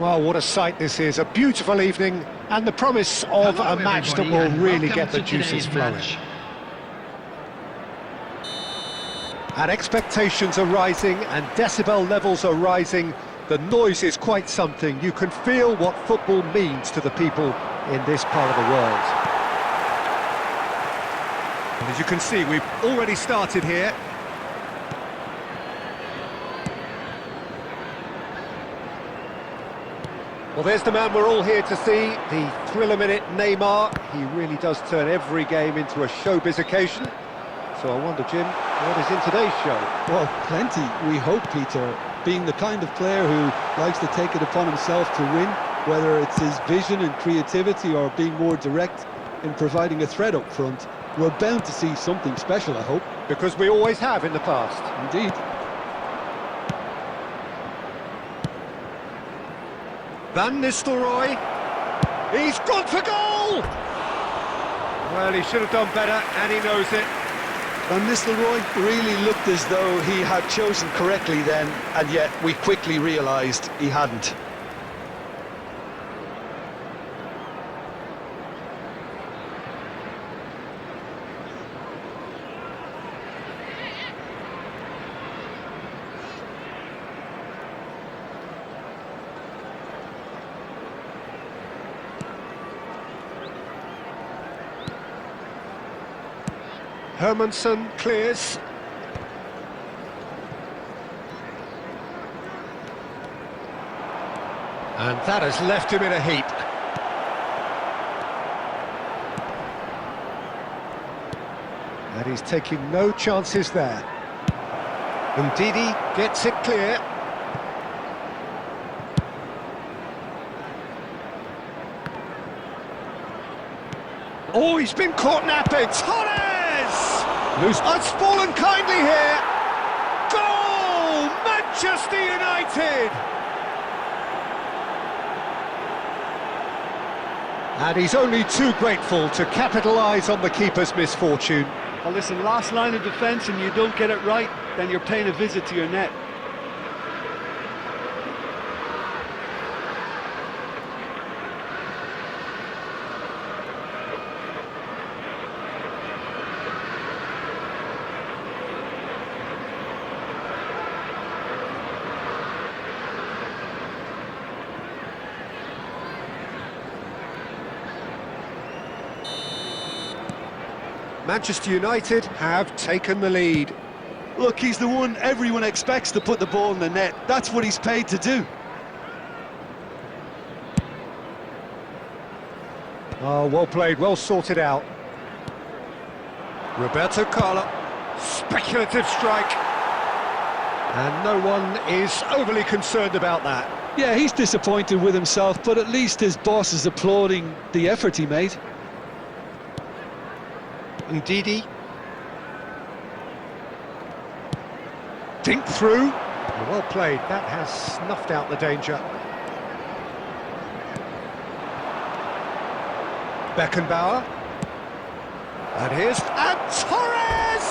Well, what a sight this is, a beautiful evening, and the promise of Hello, a match that everybody, will and really welcome get the to juices today's flowing. match. And expectations are rising, and decibel levels are rising. The noise is quite something. You can feel what football means to the people in this part of the world. And as you can see, we've already started here. Well, there's the man we're all here to see, the thriller-minute Neymar. He really does turn every game into a showbiz occasion. So I wonder, Jim, what is in today's show? Well, plenty, we hope, Peter. Being the kind of player who likes to take it upon himself to win, whether it's his vision and creativity or being more direct in providing a threat up front, we're bound to see something special, I hope. Because we always have in the past. Indeed. Van Nistelrooy, he's gone for goal! Well, he should have done better, and he knows it. Van Nistelrooy really looked as though he had chosen correctly then, and yet we quickly realised he hadn't. Hermansen clears. And that has left him in a heap. And he's taking no chances there. Ndidi gets it clear. Oh, he's been caught napping. Torres! Loose. It's fallen kindly here. Goal! Manchester United! And he's only too grateful to capitalise on the keeper's misfortune. Well, listen, last line of defence and you don't get it right, then you're paying a visit to your net. Manchester United have taken the lead. Look, he's the one everyone expects to put the ball in the net. That's what he's paid to do. Oh, well played, well sorted out. Roberto Carlos, speculative strike. And no one is overly concerned about that. Yeah, he's disappointed with himself, but at least his boss is applauding the effort he made. Ndidi. Dink through. Well played, that has snuffed out the danger. Beckenbauer. And here's... And Torres!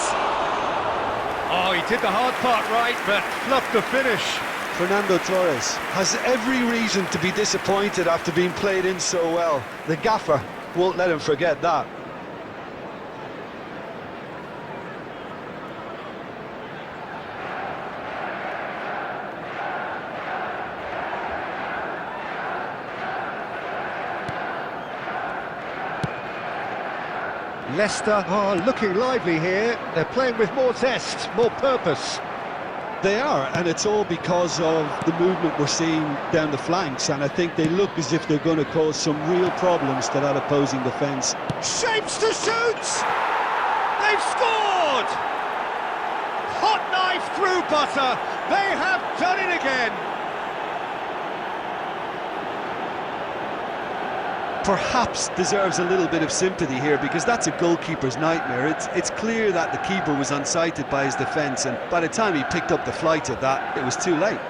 Oh, he did the hard part right, but fluffed the finish. Fernando Torres has every reason to be disappointed after being played in so well. The gaffer won't let him forget that. Leicester are looking lively here. They're playing with more zest, more purpose. They are, and it's all because of the movement we're seeing down the flanks, and I think they look as if they're going to cause some real problems to that opposing defence. Shapes to shoot! They've scored! Hot knife through butter. They have done it again. Perhaps deserves a little bit of sympathy here, because that's a goalkeeper's nightmare. It's clear that the keeper was unsighted by his defence, and by the time he picked up the flight of that, it was too late.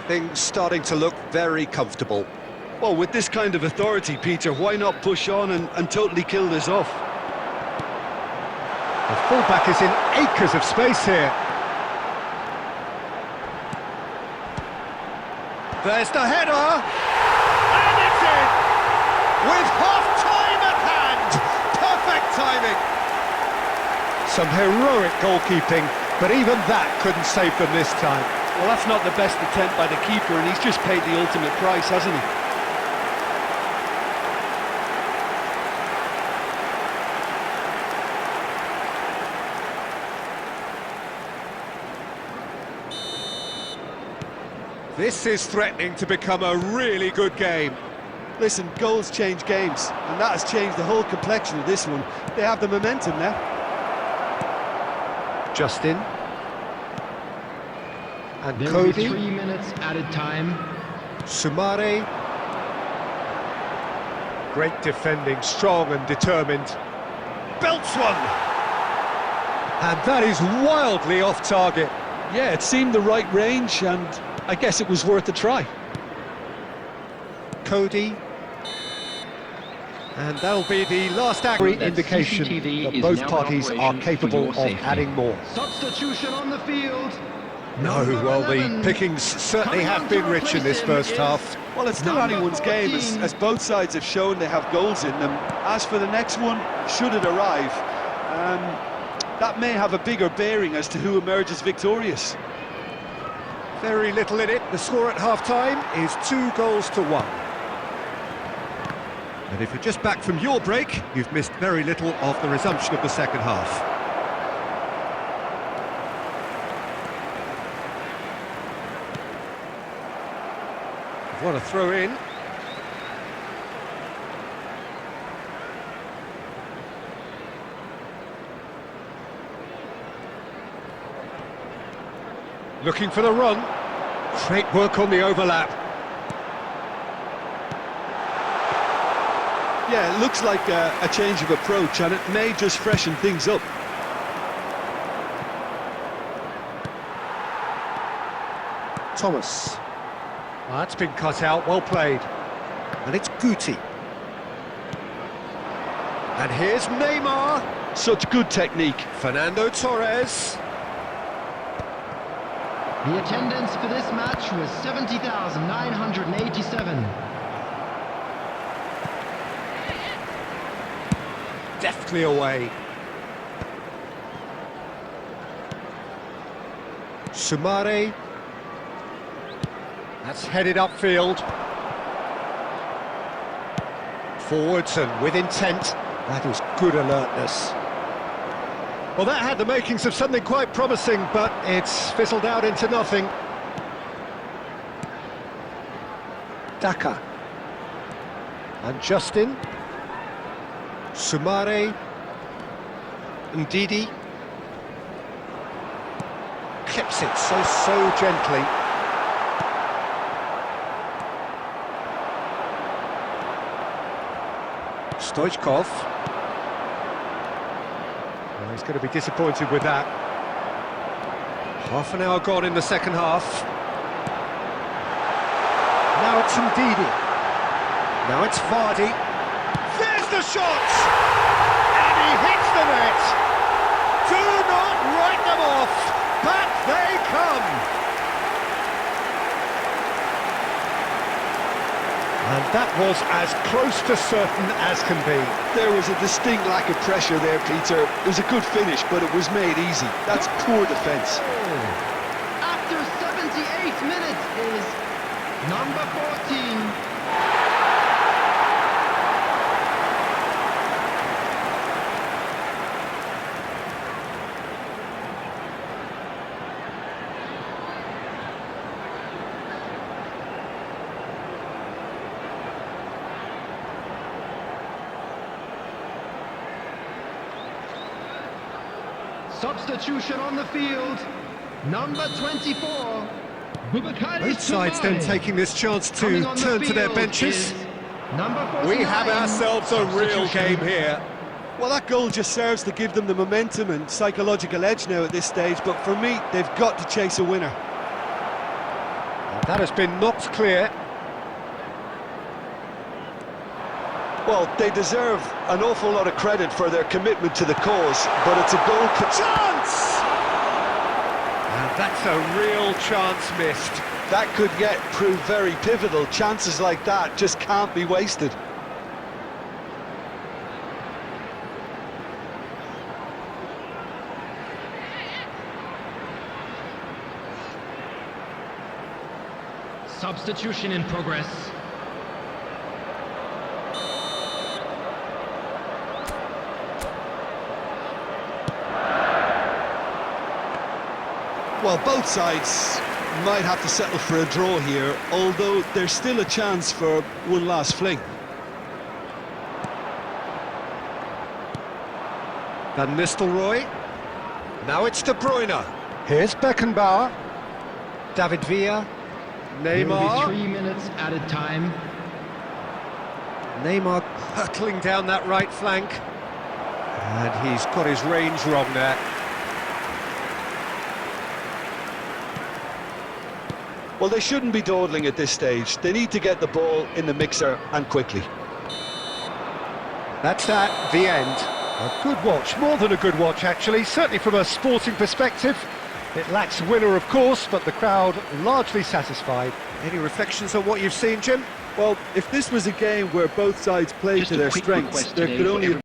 Things starting to look very comfortable. Well, with this kind of authority, Peter, why not push on and totally kill this off? The fullback is in acres of space here. There's the header! And it's in! With half-time at hand! Perfect timing! Some heroic goalkeeping, but even that couldn't save them this time. Well, that's not the best attempt by the keeper, and he's just paid the ultimate price, hasn't he? This is threatening to become a really good game. Listen, goals change games, and that has changed the whole complexion of this one. They have the momentum now. Justin. And There will be Cody. 3 minutes added time. Sumare. Great defending, strong and determined. Belts one! And that is wildly off target. Yeah, it seemed the right range, and I guess it was worth a try. Cody. And that'll be the last accurate That indication CCTV that is both now in parties are operation for capable your of safety. adding more. Substitution on the field. No, Number well, the 11. pickings certainly Coming have on been to rich in replace this him first is half. Well, it's still Number anyone's game, 14. as both sides have shown they have goals in them. As for the next one, should it arrive, that may have a bigger bearing as to who emerges victorious. Very little in it. The score at half-time is 2-1. And if you're just back from your break, you've missed very little of the resumption of the second half. What a throw in. Looking for the run. Great work on the overlap. Yeah, it looks like a change of approach, and it may just freshen things up. Thomas. That's been cut out, well played. And it's Guti. And here's Neymar. Such good technique. Fernando Torres. The attendance for this match was 70,987. Deftly away. Sumare. That's headed upfield. Forwards and with intent. That is good alertness. Well, that had the makings of something quite promising, but it's fizzled out into nothing. Daka. And Justin. Sumare. Ndidi. Clips it so gently. Stoichkov. Well, he's going to be disappointed with that. Half an hour gone in the second half. Now it's Ndidi. Now it's Vardy. There's the shot! And he hits the net! Do not write them off! Back they come! And that was as close to certain as can be. There was a distinct lack of pressure there, Peter. It was a good finish, but it was made easy. That's poor defence. After 78 minutes is number 14. Substitution on the field, number 24. Both sides then taking this chance to turn to their benches. Number 49. We have ourselves a real game here. Well, that goal just serves to give them the momentum and psychological edge now at this stage, but for me, they've got to chase a winner. That has been knocked clear. Well, they deserve an awful lot of credit for their commitment to the cause, but it's a goal... Chance! And that's a real chance missed. That could yet prove very pivotal. Chances like that just can't be wasted. Substitution in progress. Well, both sides might have to settle for a draw here, although there's still a chance for one last fling. Van Nistelrooy. Now it's De Bruyne. Here's Beckenbauer. David Villa. There will Neymar. be 3 minutes added time. Neymar hurtling down that right flank. And he's got his range wrong there. Well, they shouldn't be dawdling at this stage. They need to get the ball in the mixer, and quickly. That's that, the end. A good watch, more than a good watch actually, certainly from a sporting perspective. It lacks winner, of course, but the crowd largely satisfied. Any reflections on what you've seen, Jim? Well, if this was a game where both sides played Just to a their quick strengths, request there today could for only have